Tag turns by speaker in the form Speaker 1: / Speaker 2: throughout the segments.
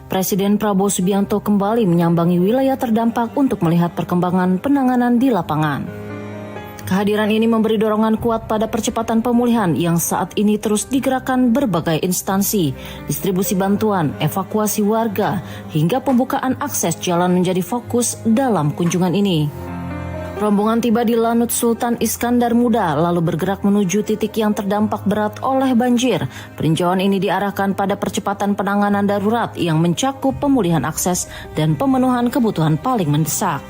Speaker 1: Presiden Prabowo Subianto kembali menyambangi wilayah terdampak untuk melihat perkembangan penanganan di lapangan. Kehadiran ini memberi dorongan kuat pada percepatan pemulihan yang saat ini terus digerakkan berbagai instansi, distribusi bantuan, evakuasi warga, hingga pembukaan akses jalan menjadi fokus dalam kunjungan ini. Rombongan tiba di Lanut Sultan Iskandar Muda lalu bergerak menuju titik yang terdampak berat oleh banjir. Peninjauan ini diarahkan pada percepatan penanganan darurat yang mencakup pemulihan akses dan pemenuhan kebutuhan paling mendesak.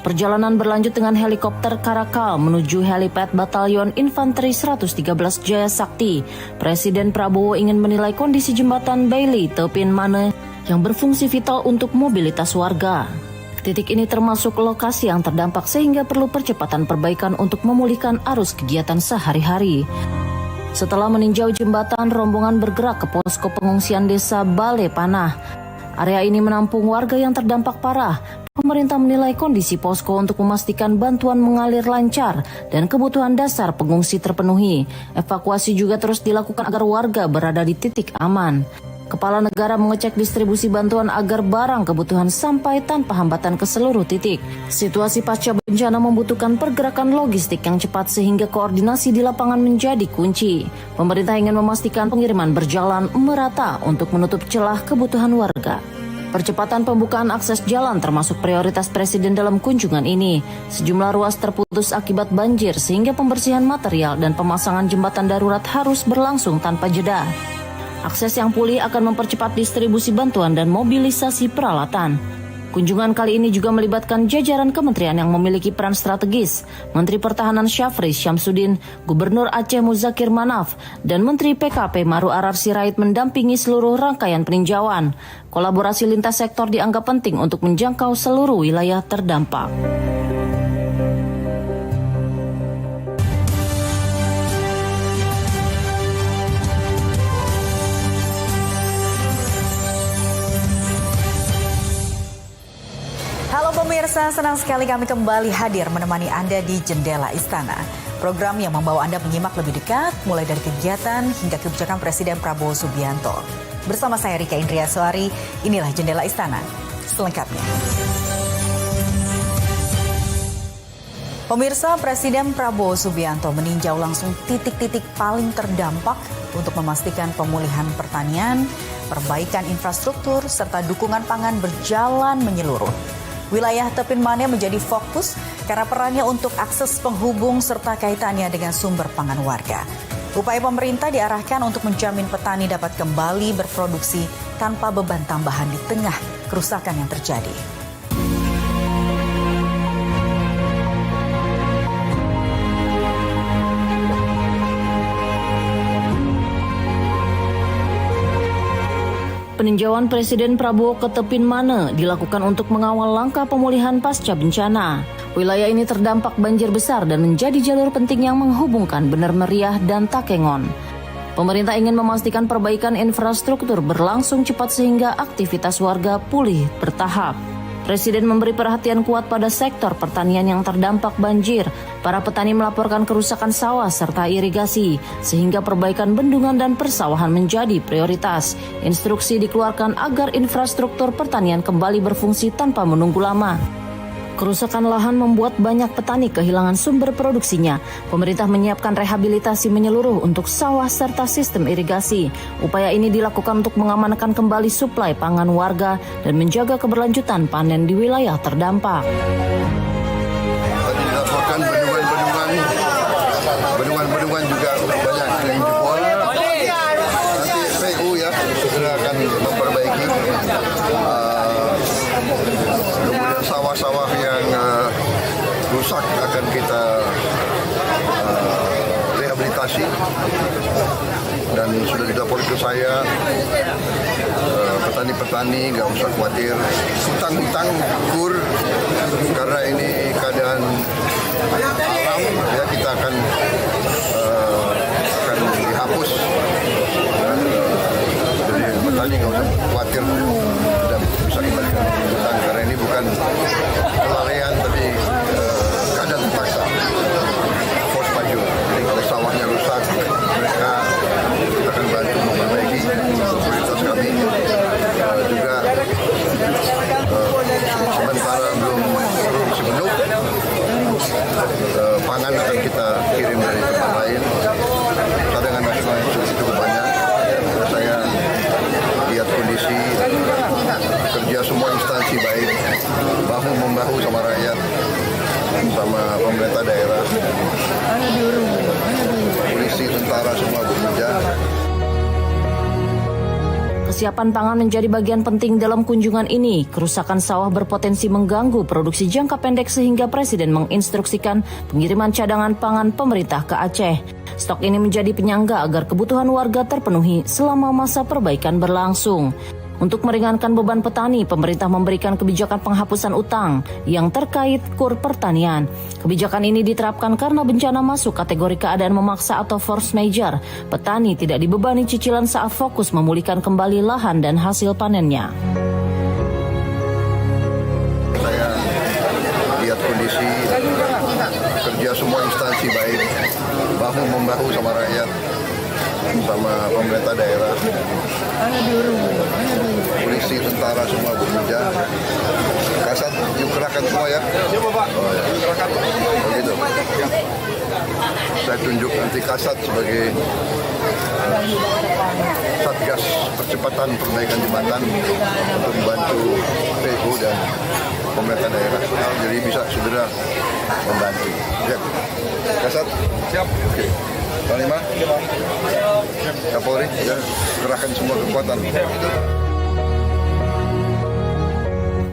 Speaker 1: Perjalanan berlanjut dengan helikopter Karakal menuju helipad Batalion Infanteri 113 Jaya Sakti. Presiden Prabowo ingin menilai kondisi jembatan Bailey Tepin Mane yang berfungsi vital untuk mobilitas warga. Titik ini termasuk lokasi yang terdampak sehingga perlu percepatan perbaikan untuk memulihkan arus kegiatan sehari-hari. Setelah meninjau jembatan, rombongan bergerak ke posko pengungsian desa Bale Panah. Area ini menampung warga yang terdampak parah. Pemerintah menilai kondisi posko untuk memastikan bantuan mengalir lancar dan kebutuhan dasar pengungsi terpenuhi. Evakuasi juga terus dilakukan agar warga berada di titik aman. Kepala negara mengecek distribusi bantuan agar barang kebutuhan sampai tanpa hambatan ke seluruh titik. Situasi pasca bencana membutuhkan pergerakan logistik yang cepat sehingga koordinasi di lapangan menjadi kunci. Pemerintah ingin memastikan pengiriman berjalan merata untuk menutup celah kebutuhan warga. Percepatan pembukaan akses jalan termasuk prioritas Presiden dalam kunjungan ini. Sejumlah ruas terputus akibat banjir sehingga pembersihan material dan pemasangan jembatan darurat harus berlangsung tanpa jeda. Akses yang pulih akan mempercepat distribusi bantuan dan mobilisasi peralatan. Kunjungan kali ini juga melibatkan jajaran kementerian yang memiliki peran strategis. Menteri Pertahanan Syafri Syamsuddin, Gubernur Aceh Muzakir Manaf, dan Menteri PKP Maru Arar Sirait mendampingi seluruh rangkaian peninjauan. Kolaborasi lintas sektor dianggap penting untuk menjangkau seluruh wilayah terdampak.
Speaker 2: Halo pemirsa, senang sekali kami kembali hadir menemani Anda di Jendela Istana. Program yang membawa Anda menyimak lebih dekat mulai dari kegiatan hingga kebijakan Presiden Prabowo Subianto. Bersama saya Rika Indriaswari, inilah Jendela Istana selengkapnya. Pemirsa, Presiden Prabowo Subianto meninjau langsung titik-titik paling terdampak untuk memastikan pemulihan pertanian, perbaikan infrastruktur, serta dukungan pangan berjalan menyeluruh. Wilayah Tepin Mane menjadi fokus karena perannya untuk akses penghubung serta kaitannya dengan sumber pangan warga. Upaya pemerintah diarahkan untuk menjamin petani dapat kembali berproduksi tanpa beban tambahan di tengah kerusakan yang terjadi.
Speaker 1: Peninjauan Presiden Prabowo ke Tepin Mane dilakukan untuk mengawal langkah pemulihan pasca bencana. Wilayah ini terdampak banjir besar dan menjadi jalur penting yang menghubungkan Bener Meriah dan Takengon. Pemerintah ingin memastikan perbaikan infrastruktur berlangsung cepat sehingga aktivitas warga pulih bertahap. Presiden memberi perhatian kuat pada sektor pertanian yang terdampak banjir. Para petani melaporkan kerusakan sawah serta irigasi, sehingga perbaikan bendungan dan persawahan menjadi prioritas. Instruksi dikeluarkan agar infrastruktur pertanian kembali berfungsi tanpa menunggu lama. Kerusakan lahan membuat banyak petani kehilangan sumber produksinya. Pemerintah menyiapkan rehabilitasi menyeluruh untuk sawah serta sistem irigasi. Upaya ini dilakukan untuk mengamankan kembali suplai pangan warga dan menjaga keberlanjutan panen di wilayah terdampak.
Speaker 3: Tadi dilaporkan bendungan juga banyak yang jebol. Nanti PU ya segera akan memperbaiki. Kemudian sawah-sawah yang rusak akan kita rehabilitasi dan sudah dilaporkan ke saya. Petani-petani nggak usah khawatir, hutang-hutang kur karena ini keadaan alam ya, kita akan dihapus. Jadi petani nggak usah khawatir dan bisa kembali ke hutang karena ini bukan kelalaian tapi keadaan terpaksa, force majeure. Jadi kalau sawahnya rusak mereka akan bantu memperbaiki. Prioritas kami juga kondisi, kerja semua instansi baik, bahu-membahu sama rakyat, sama pemerintah daerah, polisi, tentara semua bekerja.
Speaker 1: Kesiapan pangan menjadi bagian penting dalam kunjungan ini. Kerusakan sawah berpotensi mengganggu produksi jangka pendek sehingga Presiden menginstruksikan pengiriman cadangan pangan pemerintah ke Aceh. Stok ini menjadi penyangga agar kebutuhan warga terpenuhi selama masa perbaikan berlangsung. Untuk meringankan beban petani, pemerintah memberikan kebijakan penghapusan utang yang terkait kur pertanian. Kebijakan ini diterapkan karena bencana masuk kategori keadaan memaksa atau force majeure. Petani tidak dibebani cicilan saat fokus memulihkan kembali lahan dan hasil panennya.
Speaker 3: Saya lihat kondisi, kerja semua instansi baik, bahu-membahu sama rakyat, sama pemerintah daerah, polisi, tentara semua bekerja. Kasat yuk kerahkan semua ya. Siapa Pak? Oh, ya. Begitu. Saya tunjuk nanti Kasat sebagai Satgas Percepatan Perbaikan Jembatan untuk membantu PU dan pemerintah daerah. Jadi bisa segera membantu. Ya. Kasat? Siap. Oke. Panglima? Kapolri? Ya, kerahkan semua kekuatan.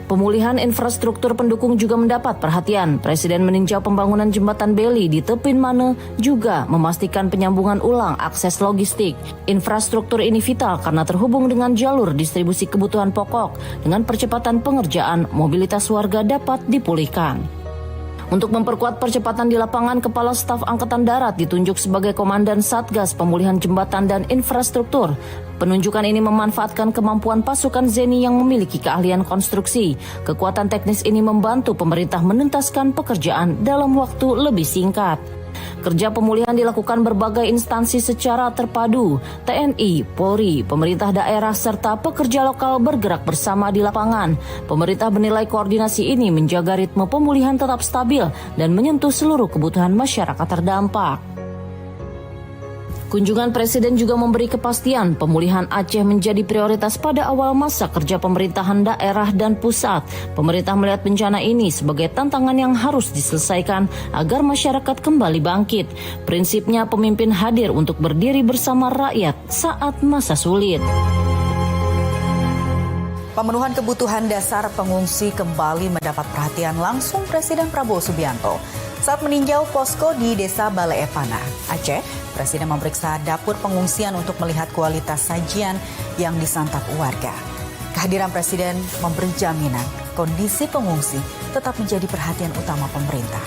Speaker 1: Pemulihan infrastruktur pendukung juga mendapat perhatian. Presiden meninjau pembangunan jembatan Beli di Tepin Mane, juga memastikan penyambungan ulang akses logistik. Infrastruktur ini vital karena terhubung dengan jalur distribusi kebutuhan pokok. Dengan percepatan pengerjaan, mobilitas warga dapat dipulihkan. Untuk memperkuat percepatan di lapangan, Kepala Staf Angkatan Darat ditunjuk sebagai Komandan Satgas Pemulihan Jembatan dan Infrastruktur. Penunjukan ini memanfaatkan kemampuan pasukan ZENI yang memiliki keahlian konstruksi. Kekuatan teknis ini membantu pemerintah menuntaskan pekerjaan dalam waktu lebih singkat. Kerja pemulihan dilakukan berbagai instansi secara terpadu. TNI, Polri, pemerintah daerah, serta pekerja lokal bergerak bersama di lapangan. Pemerintah menilai koordinasi ini menjaga ritme pemulihan tetap stabil dan menyentuh seluruh kebutuhan masyarakat terdampak. Kunjungan Presiden juga memberi kepastian pemulihan Aceh menjadi prioritas pada awal masa kerja pemerintahan daerah dan pusat. Pemerintah melihat bencana ini sebagai tantangan yang harus diselesaikan agar masyarakat kembali bangkit. Prinsipnya pemimpin hadir untuk berdiri bersama rakyat saat masa sulit.
Speaker 2: Pemenuhan kebutuhan dasar pengungsi kembali mendapat perhatian langsung Presiden Prabowo Subianto. Saat meninjau posko di Desa Balai Epana, Aceh, Presiden memeriksa dapur pengungsian untuk melihat kualitas sajian yang disantap warga. Kehadiran Presiden memberi jaminan kondisi pengungsi tetap menjadi perhatian utama pemerintah.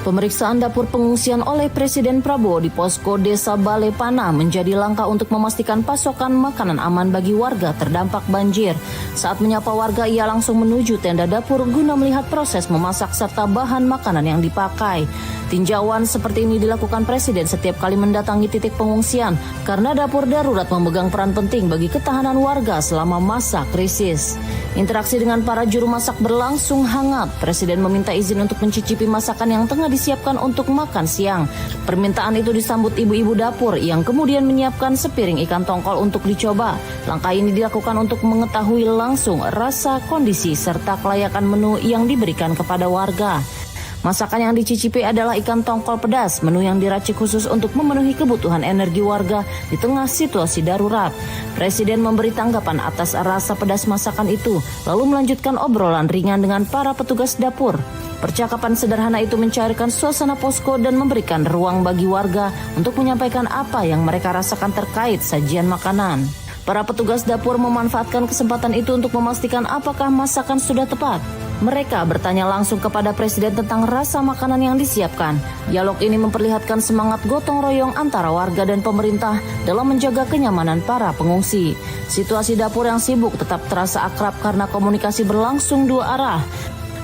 Speaker 1: Pemeriksaan dapur pengungsian oleh Presiden Prabowo di posko Desa Balai Pana menjadi langkah untuk memastikan pasokan makanan aman bagi warga terdampak banjir. Saat menyapa warga, ia langsung menuju tenda dapur guna melihat proses memasak serta bahan makanan yang dipakai. Tinjauan seperti ini dilakukan Presiden setiap kali mendatangi titik pengungsian karena dapur darurat memegang peran penting bagi ketahanan warga selama masa krisis. Interaksi dengan para juru masak berlangsung hangat. Presiden meminta izin untuk mencicipi masakan yang tengah disiapkan untuk makan siang. Permintaan itu disambut ibu-ibu dapur yang kemudian menyiapkan sepiring ikan tongkol untuk dicoba. Langkah ini dilakukan untuk mengetahui langsung rasa, kondisi, serta kelayakan menu yang diberikan kepada warga. Masakan yang dicicipi adalah ikan tongkol pedas, menu yang diracik khusus untuk memenuhi kebutuhan energi warga di tengah situasi darurat. Presiden memberi tanggapan atas rasa pedas masakan itu, lalu melanjutkan obrolan ringan dengan para petugas dapur. Percakapan sederhana itu mencairkan suasana posko dan memberikan ruang bagi warga untuk menyampaikan apa yang mereka rasakan terkait sajian makanan. Para petugas dapur memanfaatkan kesempatan itu untuk memastikan apakah masakan sudah tepat. Mereka bertanya langsung kepada Presiden tentang rasa makanan yang disiapkan. Dialog ini memperlihatkan semangat gotong royong antara warga dan pemerintah dalam menjaga kenyamanan para pengungsi. Situasi dapur yang sibuk tetap terasa akrab karena komunikasi berlangsung dua arah.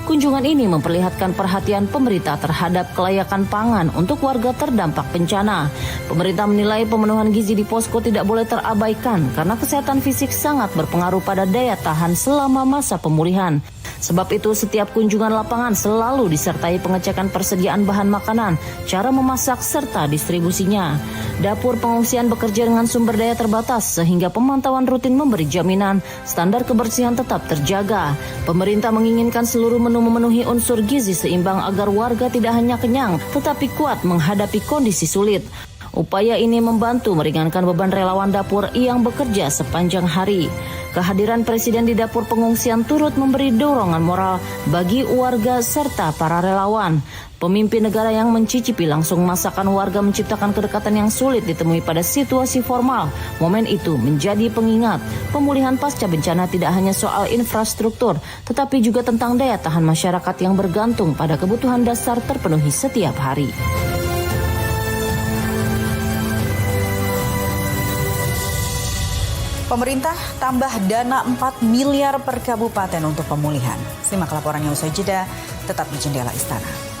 Speaker 1: Kunjungan ini memperlihatkan perhatian pemerintah terhadap kelayakan pangan untuk warga terdampak bencana. Pemerintah menilai pemenuhan gizi di posko tidak boleh terabaikan karena kesehatan fisik sangat berpengaruh pada daya tahan selama masa pemulihan. Sebab itu setiap kunjungan lapangan selalu disertai pengecekan persediaan bahan makanan, cara memasak serta distribusinya. Dapur pengungsian bekerja dengan sumber daya terbatas sehingga pemantauan rutin memberi jaminan standar kebersihan tetap terjaga. Pemerintah menginginkan seluruh menu memenuhi unsur gizi seimbang agar warga tidak hanya kenyang tetapi kuat menghadapi kondisi sulit. Upaya ini membantu meringankan beban relawan dapur yang bekerja sepanjang hari. Kehadiran Presiden di dapur pengungsian turut memberi dorongan moral bagi warga serta para relawan. Pemimpin negara yang mencicipi langsung masakan warga menciptakan kedekatan yang sulit ditemui pada situasi formal. Momen itu menjadi pengingat pemulihan pasca bencana tidak hanya soal infrastruktur, tetapi juga tentang daya tahan masyarakat yang bergantung pada kebutuhan dasar terpenuhi setiap hari.
Speaker 2: Pemerintah tambah dana 4 miliar per kabupaten untuk pemulihan. Simak laporannya usai jeda, tetap di Jendela Istana.